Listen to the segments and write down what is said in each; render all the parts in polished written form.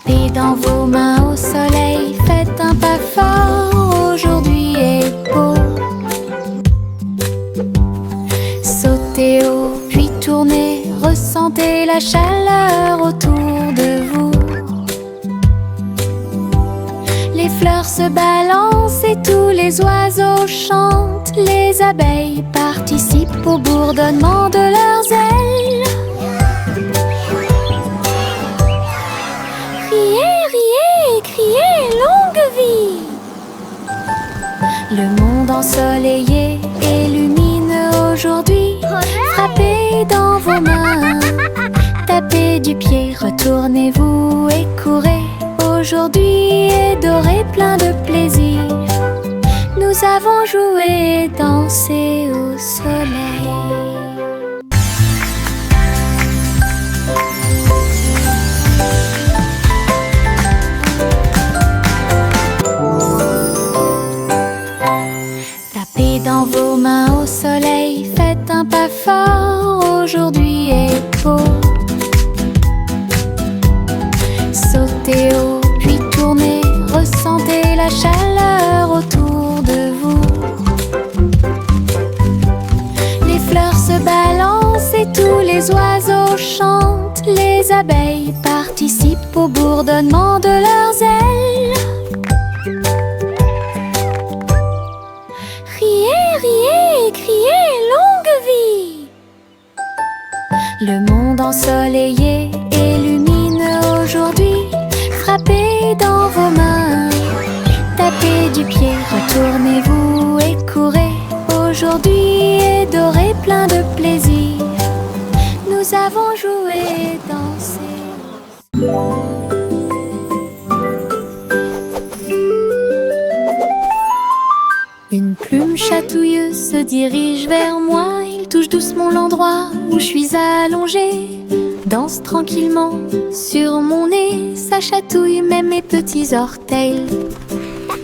Tapez dans vos mains au soleil, faites un pas fort, aujourd'hui est beau. Sautez haut, puis tournez, ressentez la chaleur autour de vous. Les fleurs se balancent et tous les oiseaux chantent. Les abeilles participent au bourdonnement de leurs ailes. Riez, riez, criez, longue vie! Le monde ensoleillé et lumineux aujourd'hui. Frappez dans vos mains, tapez du pied, retournez-vous et courez. Aujourd'hui est doré, plein de plaisir. Nous avons joué et dansé au soleil. Tapez dans vos mains au soleil, faites un pas fort, aujourd'hui est beau. Sautez haut, puis tournez, ressentez la chaleur autour de vous. Les fleurs se balancent et tous les oiseaux chantent. Les abeilles participent au bourdonnement de leurs ailes. Riez, riez, criez, longue vie! Le monde ensoleillé et lumineux aujourd'hui. Frappez dans vos mains, tapez du pied, retournez-vous et courez. Aujourd'hui est doré, plein de plaisir. Nous avons joué et dansé. Une plume chatouilleuse se dirige vers moi. Il touche doucement l'endroit où je suis allongée. Danse tranquillement sur mon nez, ça chatouille même mes petits orteils.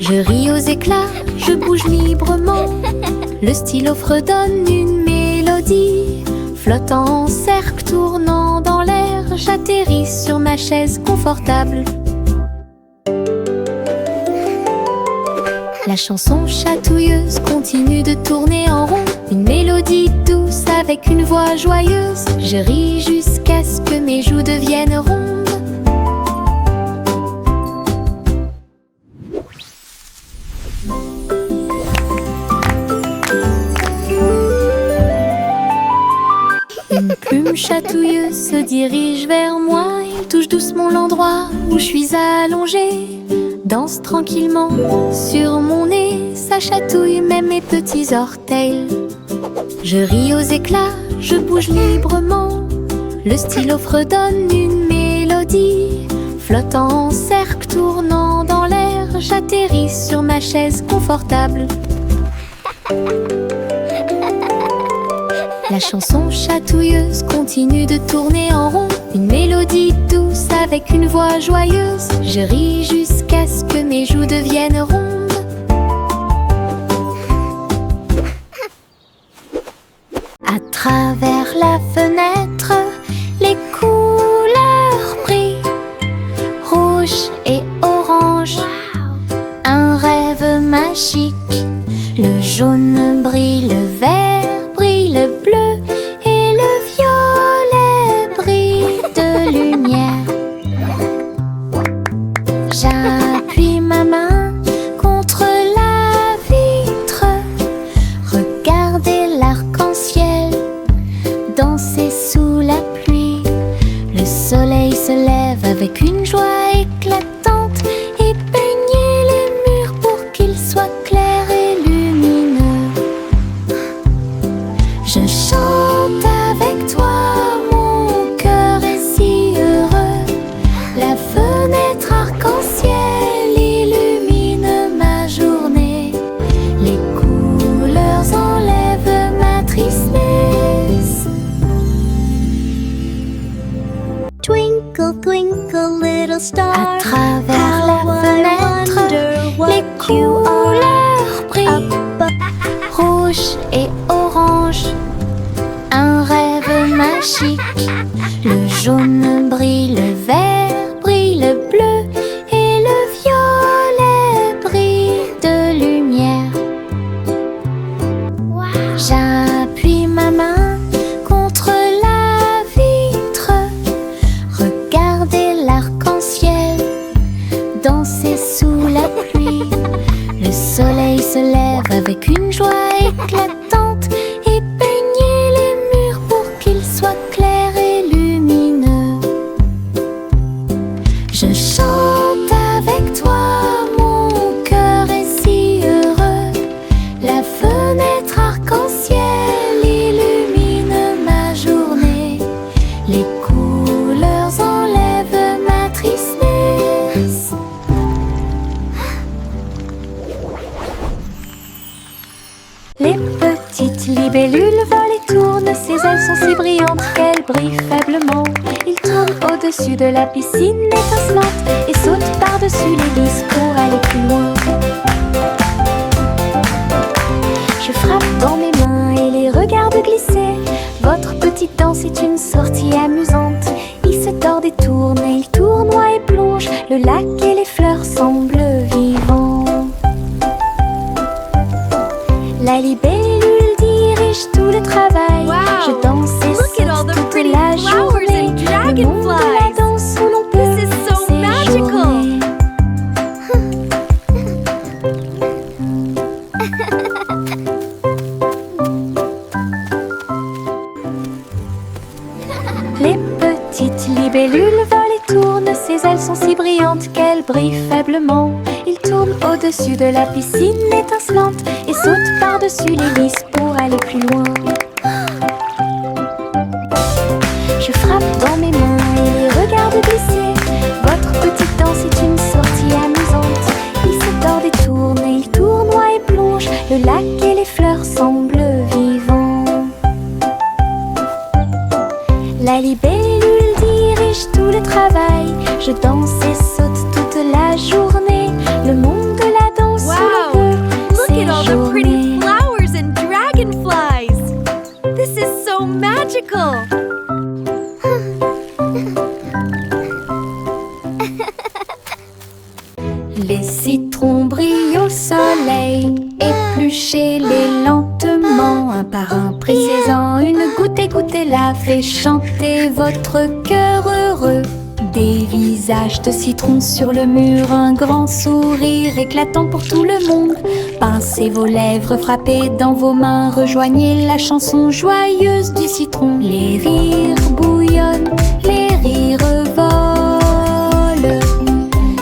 Je ris aux éclats, je bouge librement. Le stylo fredonne une mélodie. Flottant en cercle, tournant dans l'air, j'atterris sur ma chaise confortable. La chanson chatouilleuse continue de tourner en rond. Une mélodie douce avec une voix joyeuse. Je ris jusqu'à ce que mes joues deviennent rondes. Une plume chatouilleuse se dirige vers moi. Il touche doucement l'endroit où je suis allongée. Danse tranquillement sur mon nez, ça chatouille même mes petits orteils. Je ris aux éclats, je bouge librement. Le stylo fredonne une mélodie. Flottant en cercle, tournant dans l'air, j'atterris sur ma chaise confortable. La chanson chatouilleuse continue de tourner en rond. Une mélodie douce avec une voix joyeuse. Je ris jusqu'à ce que mes joues deviennent rondes. À travers la fenêtre, les couleurs brillent. Rouge et orange, un rêve magique. Le jaune brille, le vert brille, le bleu et le violet brillent de lumière. J'appuie ma main contre la vitre. Regardez l'arc-en-ciel danser sous la pluie. Le soleil se lève avec une joie éclatante et peignez les murs pour qu'ils soient clairs et lumineux. Je chante avec toi, mon cœur est si heureux. La fenêtre arc-en-ciel illumine ma journée. Les couleurs enlèvent ma tristesse. Twinkle, twinkle, little star. À travers la How I fenêtre, wonder what les you couleurs brillent. Rouge et orange, un rêve magique. Le jaune brille, le vert brille, le bleu libellule vole et tourne, ses ailes sont si brillantes qu'elles brillent faiblement. Il tourne au-dessus de la piscine étincelante et saute par-dessus l'hélice pour aller plus loin. Je frappe dans mes mains et les regarde glisser. Votre petite danse est une sortie amusante. Il se tord et tourne, et il tournoie et plonge. Le lac et les fleurs semblent vivants. La libellule dirige tout le travail. Wow. Je danse et Look at all saute the toute pretty la flowers journée. and Le monde de la dragonflies. danse où l'on peut This is so magical. séjourner. Les petites libellules volent et tournent, ses ailes sont si brillantes qu'elles brillent faiblement. Il tourne au-dessus de la piscine étincelante et saute par-dessus l'hélice pour aller plus loin. Je frappe dans mes mains et les regarde glisser. Votre petite danse est une sortie amusante. Il se tord et tourne, et il tournoie et plonge. Le lac et les fleurs semblent vivants. La libellule dirige tout le travail. Je danse et saute toute la journée. Le monde de la danse où Wow. l'on Look peut at all the pretty séjourner. flowers and dragonflies. This is so magical. Les citrons brillent au soleil, épluchez-les lentement, un par un, pressez-en une goutte et goûtez-la, fait chanter votre cœur heureux. Des visages de citrons sur le mur, un grand sourire éclatant pour tout le monde. Pincez vos lèvres, frappez dans vos mains, rejoignez la chanson joyeuse du citron. Les rires bouillonnent, les rires volent,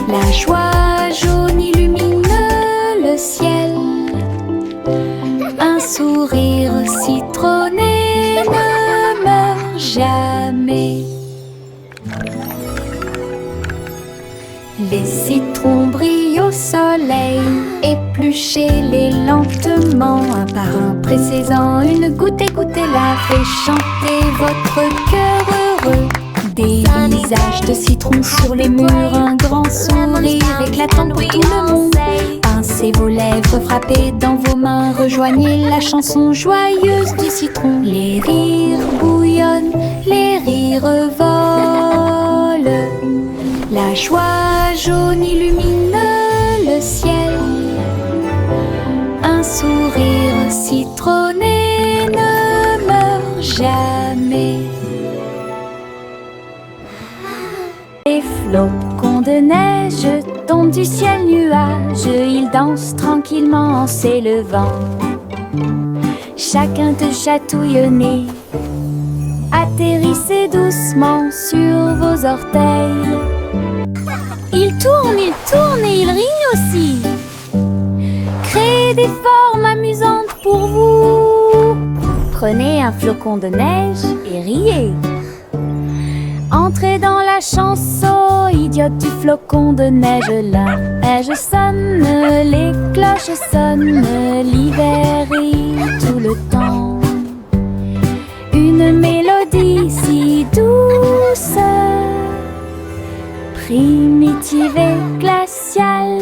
la joie jaune illumine le ciel. Un sourire citronné ne meurt jamais. Les citrons brillent au soleil, épluchez-les lentement, un par un, pressez-en une goutte et goûtez-la, fait chanter votre cœur heureux. Des visages de citrons sur les murs, un grand sourire éclatant pour tout le monde. Pincez vos lèvres, frappez dans vos mains, rejoignez la chanson joyeuse du citron. Les rires bouillonnent, les rires volent, la joie jaune illumine le ciel. Un sourire citronné ne meurt jamais. Les flocons de neige tombent du ciel nuage, ils dansent tranquillement en s'élevant. Chacun te chatouille au nez, atterrissez doucement sur vos orteils. Ils tournent et ils rient aussi. Créez des formes amusantes pour vous. Prenez un flocon de neige et riez. Entrez dans la chanson idiote du flocon de neige. La neige sonne, les cloches sonnent, l'hiver rit tout le temps. Une mélodie si douce, primitive et glaciale.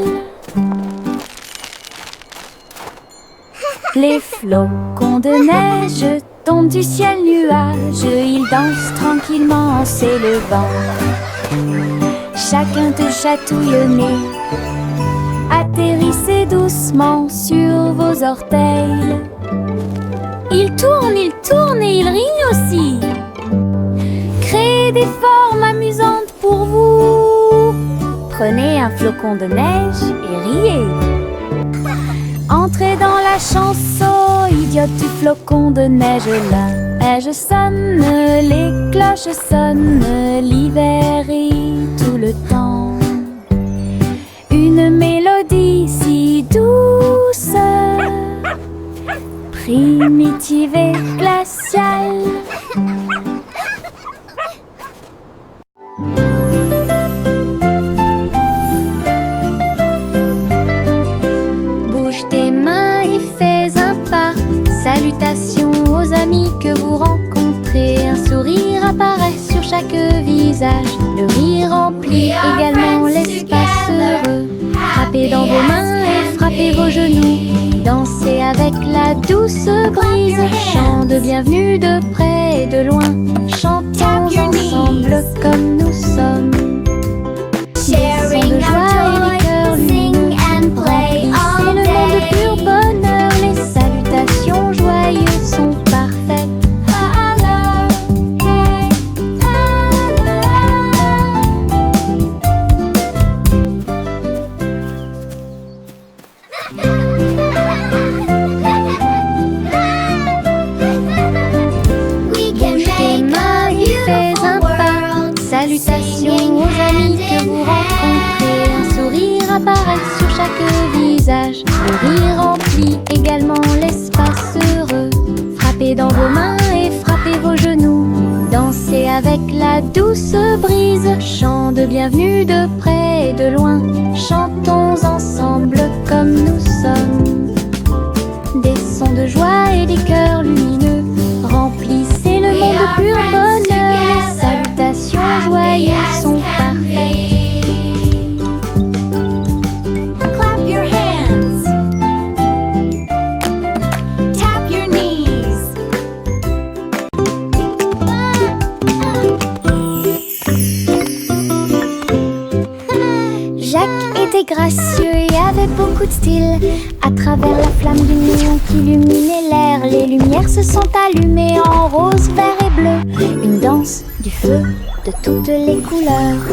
Les flocons de neige tombent du ciel nuage, ils dansent tranquillement en s'élevant. Chacun te chatouille au nez, atterrissez doucement sur vos orteils. Ils tournent et ils rient aussi. Créez des formes amusantes pour vous. Prenez un flocon de neige et riez. Entrez dans la chanson idiote du flocon de neige. La neige sonne, les cloches sonnent, l'hiver rit tout le temps. Une mélodie si douce, primitive et glaciale. Bouge tes mains et fais un pas. Salutations genoux, dansez avec la douce brise. Chant de bienvenue de près et de loin, chantons ensemble comme nous sommes. Dansons de joie et les cœurs lumineux, remplissez le monde de pur bonheur. Les salutations joyeuses sont parfaites. Salutations aux amis que vous rencontrez. Un sourire apparaît sur chaque visage. Le rire remplit également l'espace heureux. Frappez dans vos mains et frappez vos genoux. Dansez avec la douce brise. Chant de bienvenue de près et de loin. Chantons ensemble comme nous sommes. Des sons de joie et des cœurs lumineux. Remplissez le monde de pur bonheur. Les salutations joyeuses sont parfaites. Clap your hands. Tap your knees. Jacques était gracieux et avait beaucoup de style. À travers la flamme du néon qui illuminait l'air, les lumières se sont allumées en rose, vert et bleu. Une danse du feu de toutes les couleurs.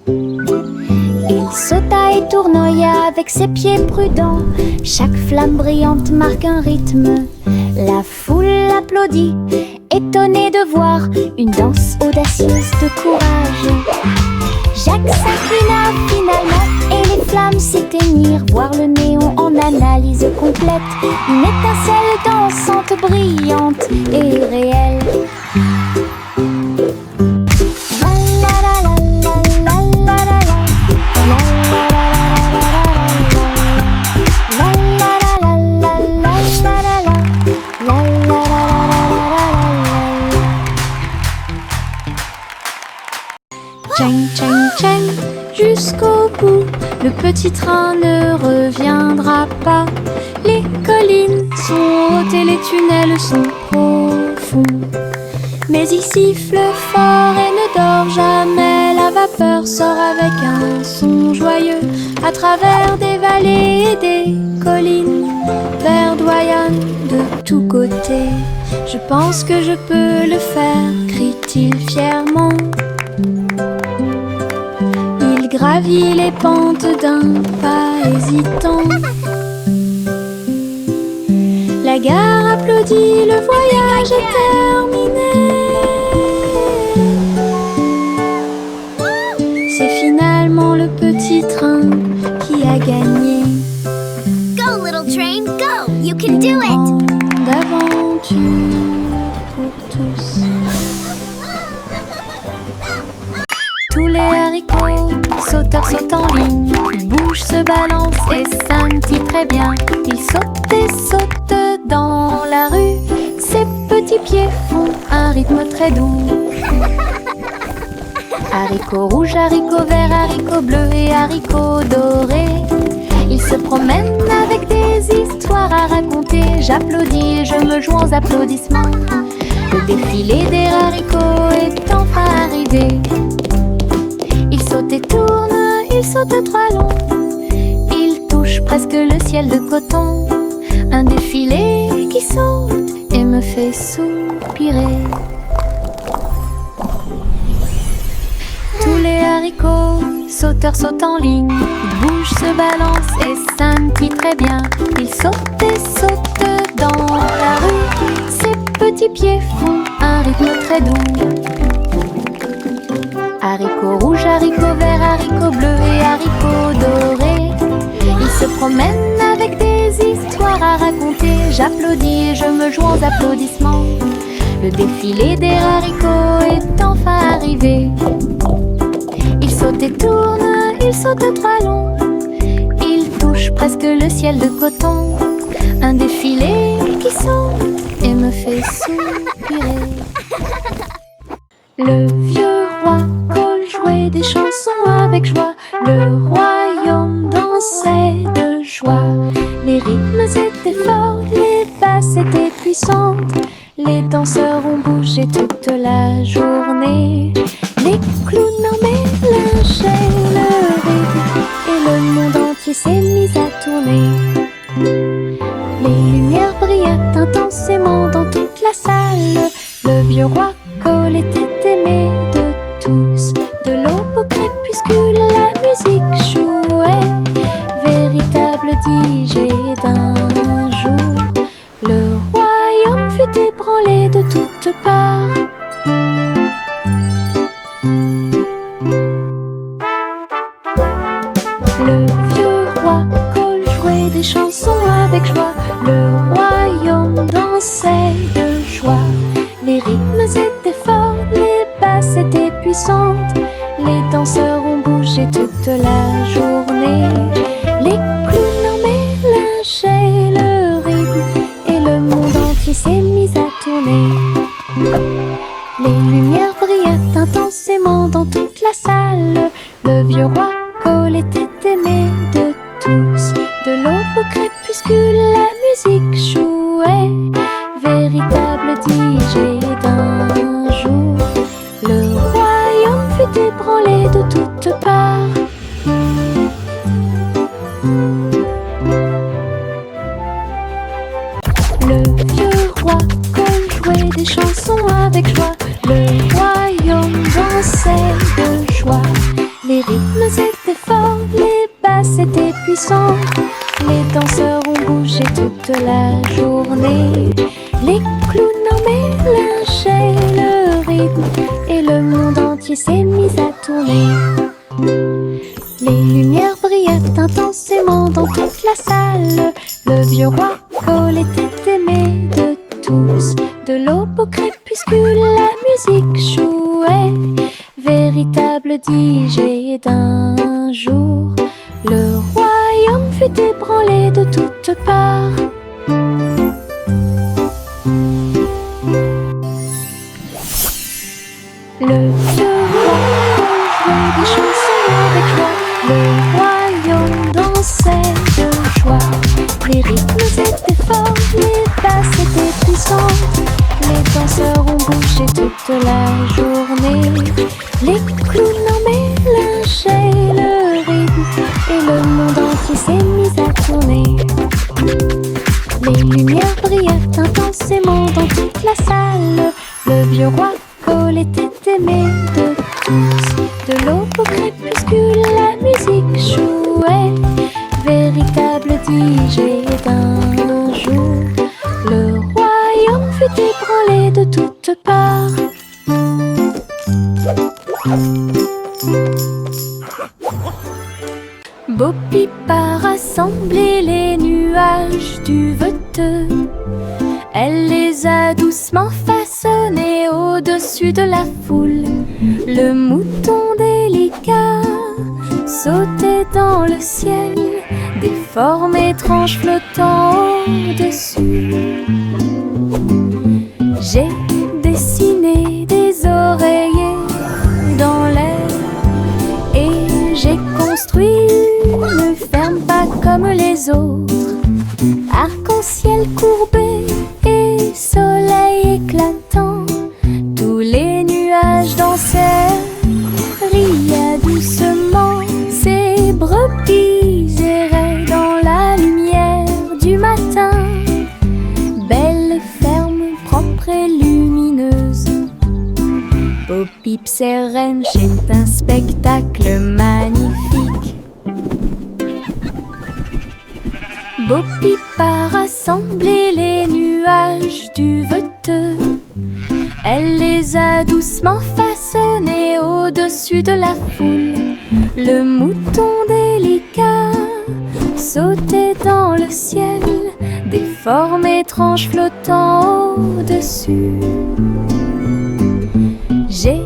Il sauta et tournoya avec ses pieds prudents. Chaque flamme brillante marque un rythme. La foule applaudit, étonnée de voir une danse audacieuse de courage. Jacques s'inclina finalement et les flammes s'éteignirent. Voir le néon en analyse complète. Une étincelle dansante, brillante et réelle. Tchang, tchang, tchang, jusqu'au bout, le petit train ne reviendra pas. Les collines sont hautes et les tunnels sont profonds. Mais il siffle fort et ne dort jamais. La vapeur sort avec un son joyeux à travers des vallées et des collines. Verdoyant de tous côtés. Je pense que je peux le faire, crie-t-il fièrement. Il gravit les pentes d'un pas hésitant. La gare applaudit, le voyage est terminé. C'est finalement le petit train qui a gagné. Go, little train, go! You can do it! Grande aventure pour tous. Tous les haricots, sauteurs sautent en ligne. Ils bougent, se balancent et scintillent très bien. Ils sautent et sautent dans la rue. Ses petits pieds font un rythme très doux. Haricots rouges, haricots verts, haricots bleus et haricots dorés. Ils se promènent avec des histoires à raconter. J'applaudis et je me joins aux applaudissements. Le défilé des haricots est enfin arrivé. Ils sautent et tournent, ils sautent à trois longs. Ils touchent presque le ciel de coton. Un défilé qui saute et me fait soupirer. Tous les haricots, sauteurs sautent en ligne. Ils bougent, se balancent et scintillent très bien. Ils sautent et sautent dans la rue. Ses petits pieds font un rythme très doux. Haricots rouges, haricots verts, haricots bleus et haricots dorés. Ils se promènent avec des histoires à raconter. J'applaudis et je me joins aux applaudissements. Le défilé des haricots est enfin arrivé. Ils sautent et tournent, ils sautent à trois longs. Ils touchent presque le ciel de coton. Un défilé qui saute et me fait soupirer. Le vieux roi Cole des chansons avec joie. Le royaume dansait de joie. puissante. Les danseurs ont bougé toute la journée. Les clowns en mélangeaient le rythme et le monde entier s'est mis à tourner. Les lumières brillaient intensément dans toute la salle. Le vieux roi Cole était aimé de tous. De l'aube au crépuscule, la musique jouait. Véritable DJ d'un jour, le royaume fut ébranlé de toutes parts. Le vieux roi Cole jouait des chansons avec joie. Le royaume dansait de joie. Les rythmes étaient forts, les basses étaient puissantes. Les danseurs ont bougé toute la journée. Les clowns en mélangeaient le rythme et le monde entier s'est mis à tourner. Les lumières brillaient intensément dans toute la salle. Le vieux roi Cole était aimé de tous. De l'aube au crépuscule, la musique jouait. Véritable DJ d'un jour, le royaume fut ébranlé de toutes parts. Le vieux roi Cole jouait des chansons avec joie. Le royaume dansait de joie. Les rythmes étaient forts, les basses étaient puissantes. Les danseurs ont bougé toute la journée. Les clowns en mélangeaient le rythme et le monde entier s'est mis à tourner. Les lumières brillaient intensément dans toute la salle. Le vieux roi Cole était aimé de tous. De l'aube au crépuscule, la musique jouait. Véritable DJ d'un jour, le royaume fut ébranlé de toutes parts. Le vieux roi jouait des chansons avec joie. Le royaume dansait de joie. Les rythmes étaient forts, les basses étaient puissantes. Les danseurs ont bougé toute la journée. Les clowns en mélangeaient le rythme et le monde entier s'est mis à tourner. Les lumières brillaient intensément dans toute la salle. Le vieux roi Cole était aimé de tous. De l'aube au crépuscule, la musique jouait. Véritable DJ d'un jour, le royaume fut ébranlé de toutes parts. Bo Peep a rassemblé les nuages du Veteux. Elle les a doucement façonnés au-dessus de la foule. Le mouton délicat sautait dans le ciel, des formes étranges flottant au-dessus. J'ai dessiné des oreillers dans l'air et j'ai construit une ferme pas comme les autres. Arc-en-ciel courbé et soleil éclatant, tous les nuages dansèrent, riaient doucement. Ces brebis erraient dans la lumière du matin. Belle ferme propre et lumineuse. Bo Peep sereine, c'est un spectacle magnifique. Bo Peep a rassemblé les nuages du Veteux. Elle les a doucement façonnés au-dessus de la foule. Le mouton délicat sautait dans le ciel, des formes étranges flottant au-dessus. J'ai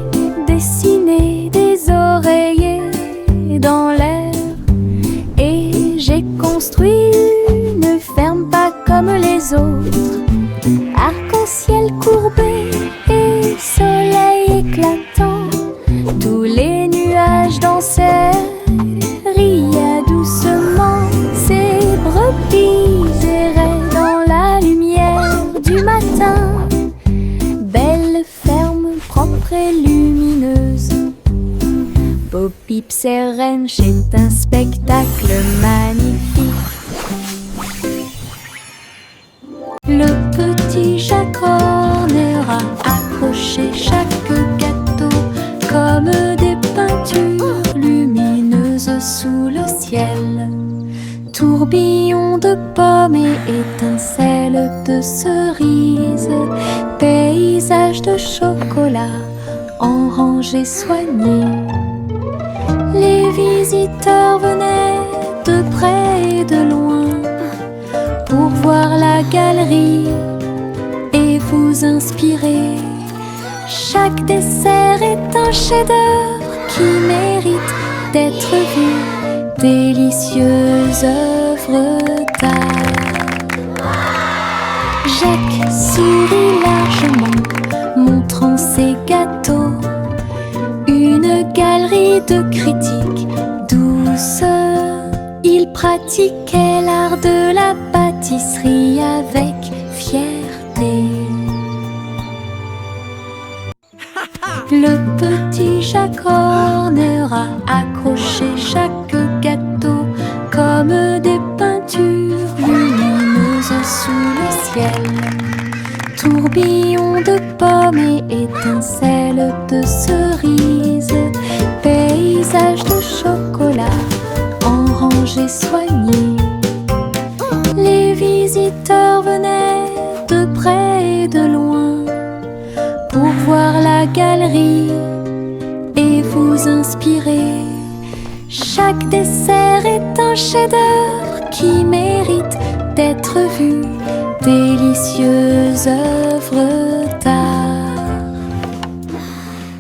dessiné des oreillers dans l'air et j'ai construit une ferme pas comme les autres. Arc-en-ciel courbé et soleil éclatant, tous les nuages dansèrent, riaient doucement. Ces brebis erraient dans la lumière du matin. J'observe, c'est un spectacle magnifique. Le petit Jacques Horner a accroché chaque gâteau comme des peintures lumineuses sous le ciel. Tourbillon de pommes et étincelles de cerises, paysage de chocolat en rangées soignées. Les visiteurs venaient de près et de loin pour voir la galerie et vous inspirer. Chaque dessert est un chef-d'œuvre qui mérite d'être vu. Délicieuse œuvre d'art. Jacques sourit largement, montrant ses gâteaux. Une galerie de critiques douce. Il pratiquait l'art de la pâtisserie avec fierté. Le petit Jacques Horner a accroché chaque gâteau comme des peintures lumineuses sous le ciel. Tourbillon de pommes et étincelles de cerises, paysage de chocolat en rangées soignées. Les visiteurs venaient de près et de loin pour voir la galerie et vous inspirer. Chaque dessert est un chef-d'œuvre qui mérite d'être vu. Délicieuse œuvre d'art.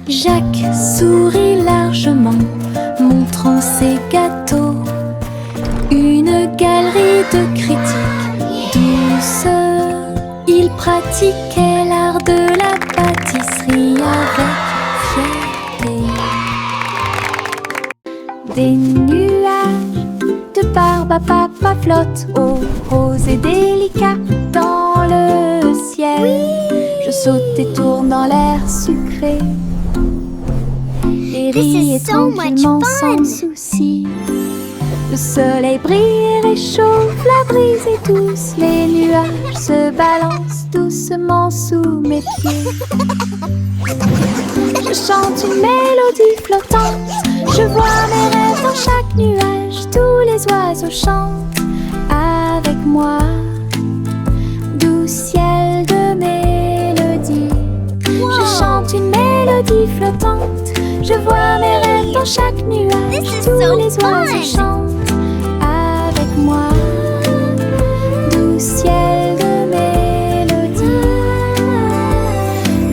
Jacques sourit largement, montrant ses gâteaux. Une galerie de critiques douce. Il pratiquait l'art de la pâtisserie avec fierté. Des nuages de barbe à papa flottent, oh, rose et délicat dans le ciel. Je saute et tourne dans l'air sucré et ris et tranquillement sans souci. Le soleil brille et réchauffe, la brise est douce. Les nuages se balancent doucement sous mes pieds. Je chante une mélodie flottante. Je vois mes rêves dans chaque nuage. Tous les oiseaux chantent avec moi. Doux ciel de mélodie. Je chante une mélodie flottante. Je vois mes rêves dans chaque nuage. Tous les oiseaux chantent avec moi. Doux ciel de mélodie.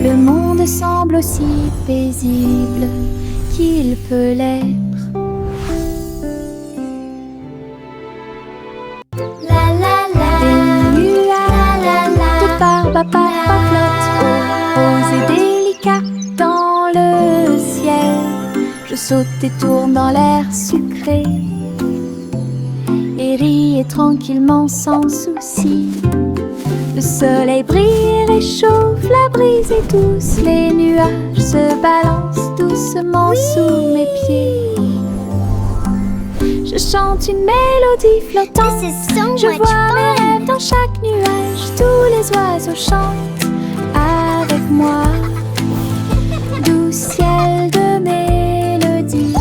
Le monde semble aussi paisible qu'il peut l'être. La la la. Des nuages de barbe à papa flottent, rose et délicat dans le ciel. Je saute et tourne dans l'air sucré et ris et tranquillement sans souci. Le soleil brille et réchauffe, la brise est douce. Les nuages se balancent doucement sous mes pieds. Je chante une mélodie flottante. This is so Je much vois mes fun. rêves dans chaque nuage. Tous les oiseaux chantent avec moi. Doux ciel de mélodie.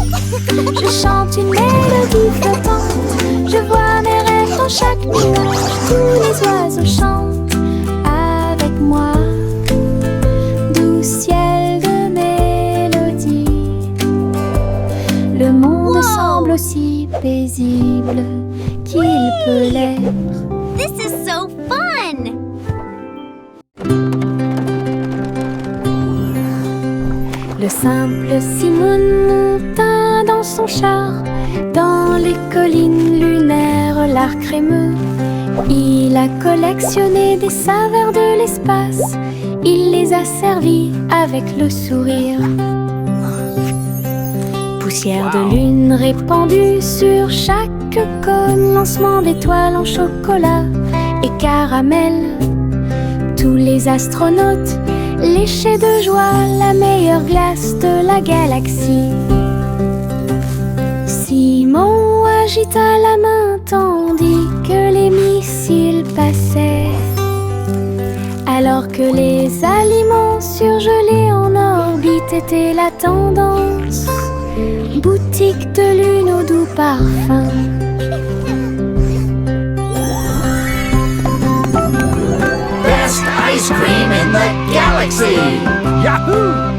Je chante une mélodie flottante. Je vois mes rêves dans chaque nuage. Tous les oiseaux chantent avec moi. Doux ciel de mélodie. Le monde semble aussi paisible qu'il peut l'être. This is so fun! Le simple Simon monta dans son char, dans les collines lunaires, l'art crémeux. Il a collectionné des saveurs de l'espace, il les a servis avec le sourire. Poussière de lune répandue sur chaque cône, lancement d'étoiles en chocolat et caramel. Tous les astronautes léchaient de joie la meilleure glace de la galaxie. agita la main tandis que les missiles passaient. Alors que les aliments surgelés en orbite étaient la tendance. Boutique de lune au doux parfum. Best ice cream in the galaxy! Yahoo!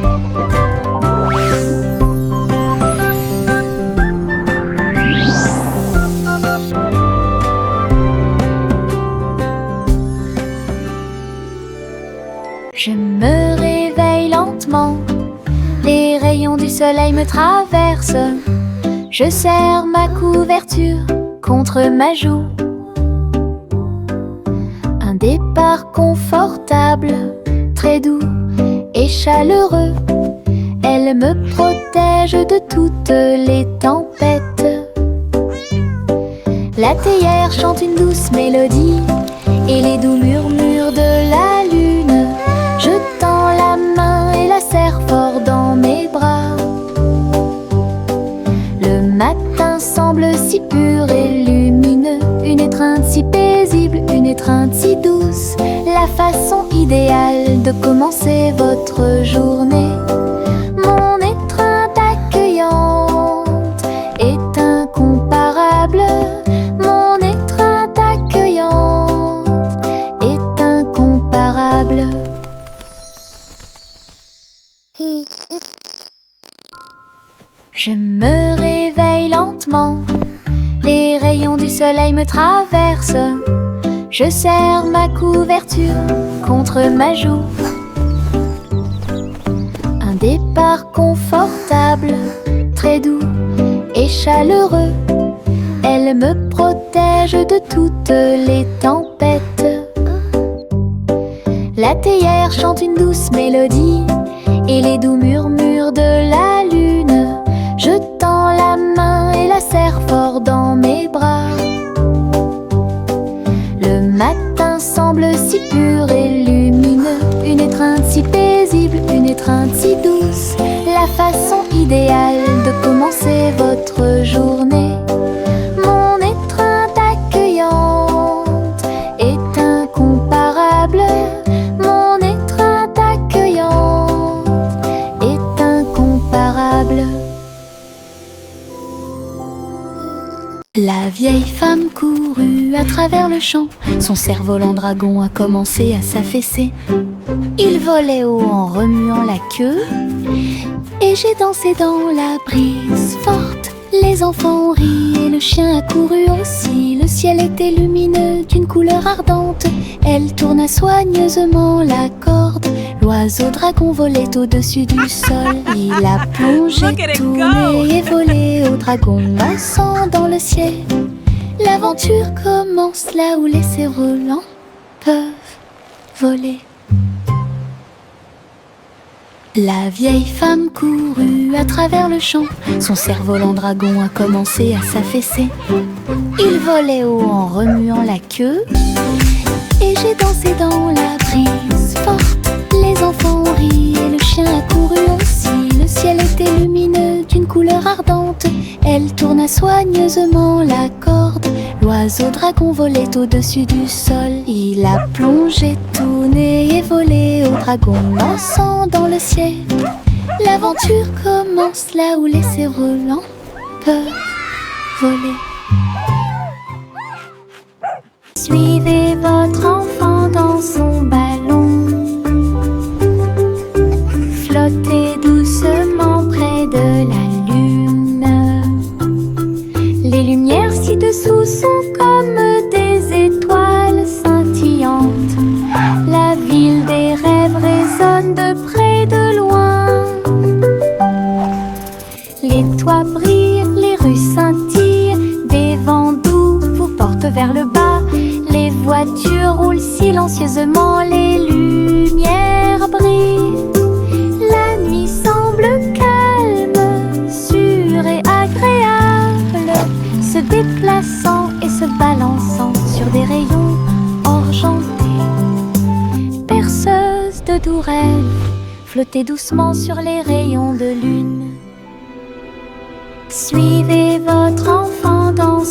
Je me réveille lentement, les rayons du soleil me traversent. Je serre ma couverture contre ma joue. Un départ confortable, très doux et chaleureux. Elle me protège de toutes les tempêtes. La théière chante une douce mélodie et les doux murmures de la lune. Je tends la main et la serre fort dans mes bras. Le matin semble si pur et lumineux, une étreinte si paisible, une étreinte si douce, la façon idéale de commencer votre journée. Mon étreinte accueillante est incomparable. Mon étreinte accueillante est incomparable. Je me réveille lentement, les rayons du soleil me traversent. Je serre ma couverture contre ma joue. Un départ confortable, très doux et chaleureux. Elle me protège de toutes les tempêtes. La théière chante une douce mélodie et les doux murmures de la lune. Je tends la main et la serre fort dans mes bras. Le matin semble si pur et lumineux, une étreinte si paisible, une étreinte si douce, la façon idéale de commencer votre journée. Mon étreinte accueillante est incomparable. Mon étreinte accueillante est incomparable. La vieille femme courut à travers le champ. Son cerf-volant dragon a commencé à s'affaisser. Il volait haut en remuant la queue, et j'ai dansé dans la brise forte. Les enfants ont ri et le chien a couru aussi. Le ciel était lumineux d'une couleur ardente. Elle tourna soigneusement la corde. L'oiseau dragon volait au-dessus du sol. Il a plongé, tourné et volé au dragon dansant dans le ciel. L'aventure commence là où les cerfs-volants peuvent voler. La vieille femme courut à travers le champ. Son cerf-volant dragon a commencé à s'affaisser. Il volait haut en remuant la queue, et j'ai dansé dans la brise forte. Les enfants ont ri et le chien a couru aussi. Le ciel était lumineux d'une couleur ardente. Elle tourna soigneusement la corde. L'oiseau dragon volait au-dessus du sol. Il a plongé, tourné et volé au dragon dansant dans le ciel. L'aventure commence là où les cerfs-volants peuvent voler. Suivez votre enfant dans son ballon. Flottez doucement près de la lune. Les lumières ci-dessous sont comme des étoiles scintillantes. La ville des rêves résonne de près et de loin. Les toits brillent, les rues scintillent. Des vents doux vous portent vers le bas. Les voitures roulent silencieusement, les lumières brillent. La nuit semble calme, sûre et agréable, se déplaçant et se balançant sur des rayons argentés. Perceuse de doux rêves, flottez doucement sur les rayons de lune. Suivez votre enfant dans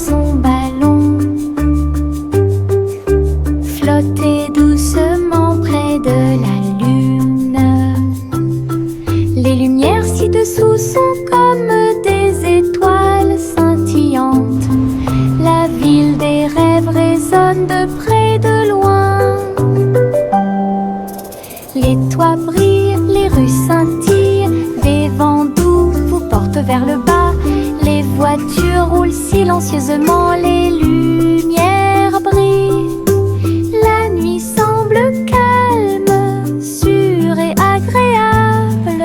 espionne de près de loin. Les toits brillent, les rues scintillent, des vents doux vous portent vers le bas. Les voitures roulent silencieusement, les lumières brillent. La nuit semble calme, sûre et agréable,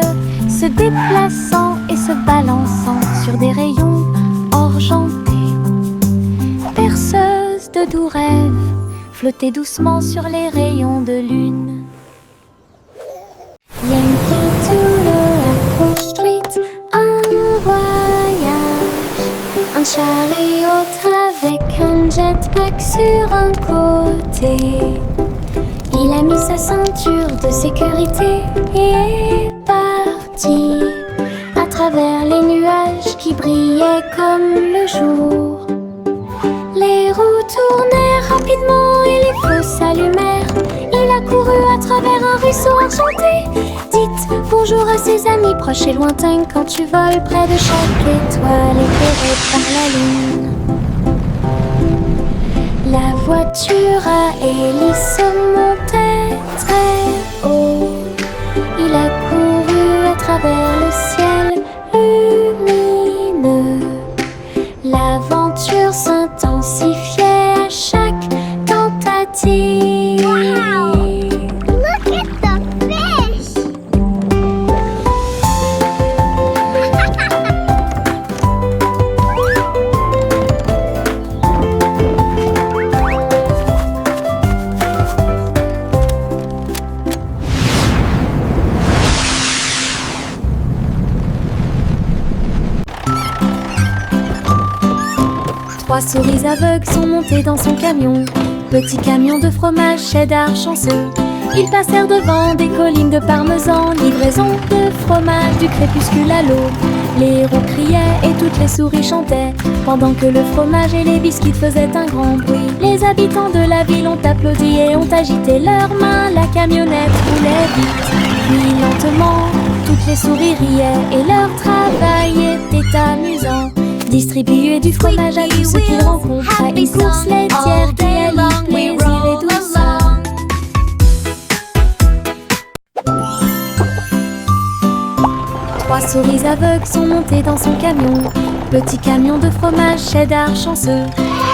se déplaçant et se balançant sur des rayons argentés. Berceuse de doux rêves, flottez doucement sur les rayons de lune. Yankee to the Street, un voyage, un chariot avec un jetpack sur un côté. Il a mis sa ceinture de sécurité et est parti à travers les nuages qui brillaient comme le jour. Les roues tournèrent rapidement et les feux s'allumèrent. Il a couru à travers un ruisseau enchanté. Dites bonjour à ses amis proches et lointains quand tu voles près de chaque étoile éclairée par la lune. La voiture à hélice montait très haut. Il a couru à travers le ciel lumineux. L'aventure s'intensifiait à chaque tentative. Wow! Look at the fish! 3 souris aveugles sont montées dans son camion. Petit camion de fromage cheddar chanceux. Ils passèrent devant des collines de parmesan, livraison de fromage du crépuscule à l'aube. Les roues criaient et toutes les souris chantaient, pendant que le fromage et les biscuits faisaient un grand bruit. Les habitants de la ville ont applaudi et ont agité leurs mains. La camionnette roulait vite, puis lentement. Toutes les souris riaient et leur travail était amusant. Distribuer du fromage à tous ceux qu'ils rencontrent à une course laitière qui allie plaisir et douceur. Trois souris aveugles sont montées dans son camion. Petit camion de fromage cheddar chanceux.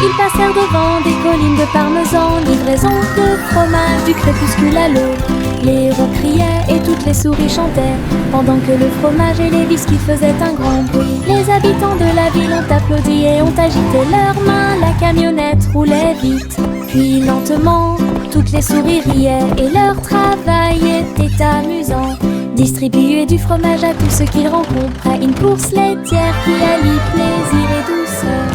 Ils passèrent devant des collines de parmesan, livraison de fromage du crépuscule à l'aube. Les roues criaient et toutes les souris chantaient, pendant que le fromage et les biscuits faisaient un grand bruit. Les habitants de la ville ont applaudi et ont agité leurs mains. La camionnette roulait vite, puis lentement. Toutes les souris riaient et leur travail était amusant. Distribuer du fromage à tous ceux qu'ils rencontrent à une course laitière qui allie plaisir et douceur.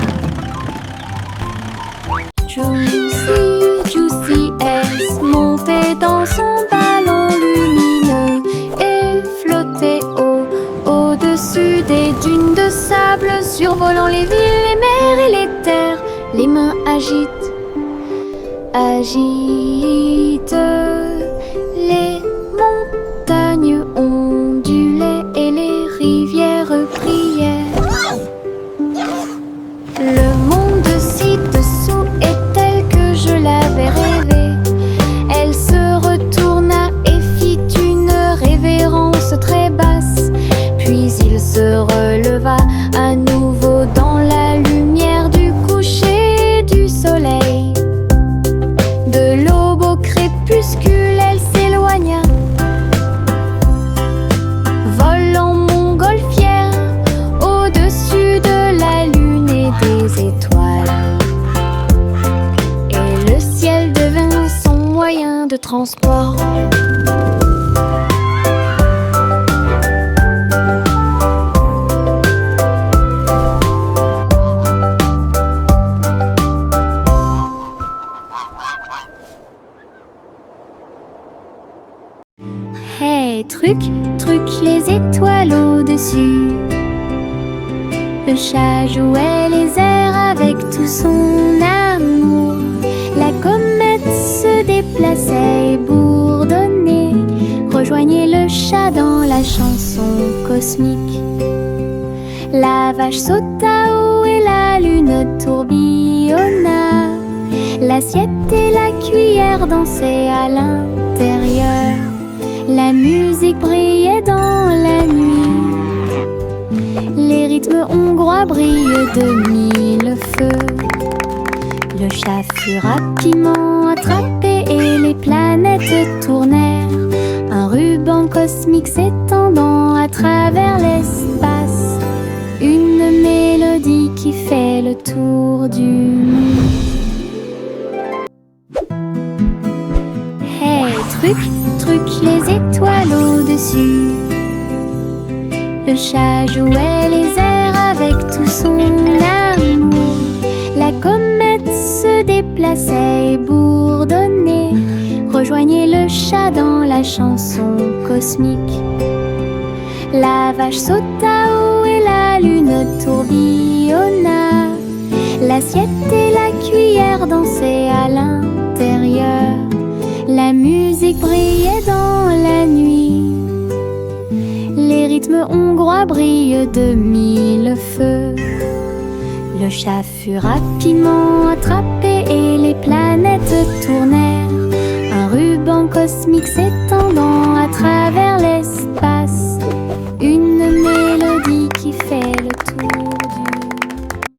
Juicy S montait dans son ballon lumineux et flottait au-dessus des dunes de sable, survolant les villes, les mers et les terres. Les mains agitent les montagnes ondulaient et les rivières priaient. Le monde ci-dessous est tel que je l'avais rêvé. Elle se retourna et fit une révérence très basse. Puis il se releva à nouveau dans la lumière du coucher du soleil. De l'aube au crépuscule, elle s'éloigna, volant montgolfière au-dessus de la lune et des étoiles. Et le ciel devint son moyen de transport. Hey, truc, les étoiles au-dessus. Le chat jouait les airs avec tout son amour. La comète se déplaçait et bourdonnait. Rejoignez le chat dans la chanson cosmique. La vache sauta haut et la lune tourbillonna. La L'assiette et la cuillère dansaient à l'intérieur. La musique brillait dans la nuit. Les rythmes hongrois brillent de mille feux. Le chat fut rapidement attrapé et les planètes tournèrent. Un ruban cosmique s'étendant à travers l'espace. Une mélodie qui fait le tour du monde. Hey, truc, truc, les étoiles au-dessus. Le chat jouait les airs avec tout son amour. La comète se déplaçait et bourdonnait. Rejoignez le chat dans la chanson cosmique. La vache sauta haut et la lune tourbillonna. L'assiette et la cuillère dansaient à l'intérieur. La musique brillait dans la nuit. Les rythmes hongrois brillent de mille feux. Le chat fut rapidement attrapé et les planètes tournèrent. Un ruban cosmique s'étendant à travers l'espace. Une mélodie qui fait le tour.